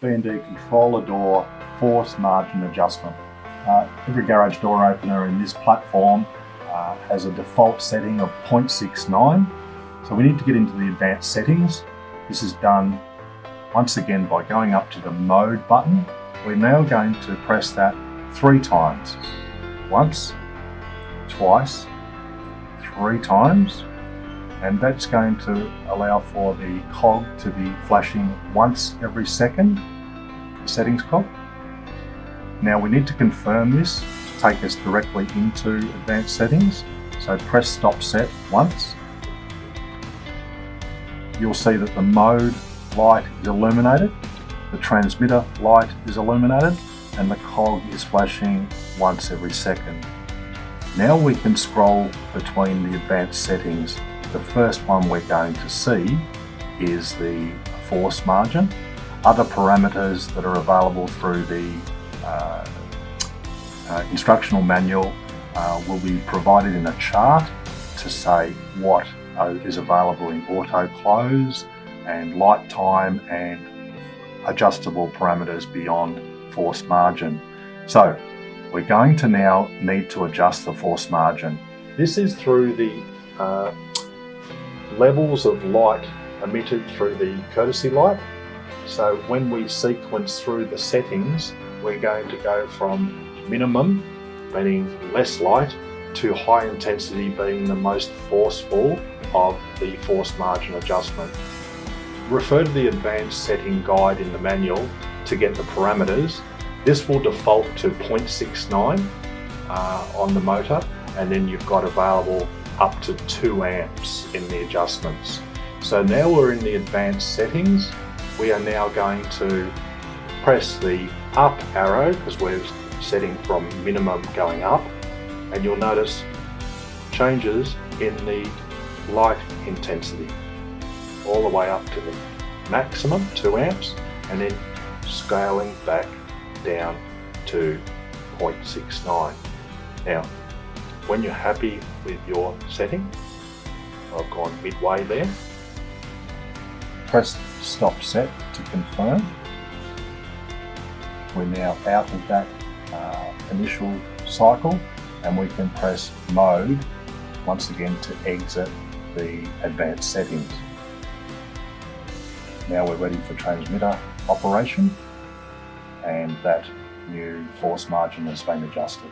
B&D Controll-A-Door force margin adjustment. Every garage door opener in this platform has a default setting of 0.69. So we need to get into the advanced settings. This is done once again by going up to the mode button. We're now going to press that 3 times. Once, twice, 3 times. And that's going to allow for the cog to be flashing once every second, the settings cog. Now we need to confirm this to take us directly into advanced settings. So press stop set once. You'll see that the mode light is illuminated, the transmitter light is illuminated, and the cog is flashing once every second. Now we can scroll between the advanced settings. The first one we're going to see is the force margin. Other parameters that are available through the instructional manual will be provided in a chart to say what is available in auto close and light time and adjustable parameters beyond force margin. So we're going to now need to adjust the force margin. This is through the levels of light emitted through the courtesy light. So when we sequence through the settings, we're going to go from minimum, meaning less light, to high intensity being the most forceful of the force margin adjustment. Refer to the advanced setting guide in the manual to get the parameters. This will default to 0.69 on the motor, and then you've got available up to 2 amps in the adjustments. So now we're in the advanced settings. We are now going to press the up arrow because we're setting from minimum going up, and you'll notice changes in the light intensity all the way up to the maximum 2 amps, and then scaling back down to 0.69. Now when you're happy with your setting, I've gone midway there, press stop set to confirm. We're now out of that initial cycle, and we can press mode once again to exit the advanced settings. Now we're ready for transmitter operation, and that new force margin has been adjusted.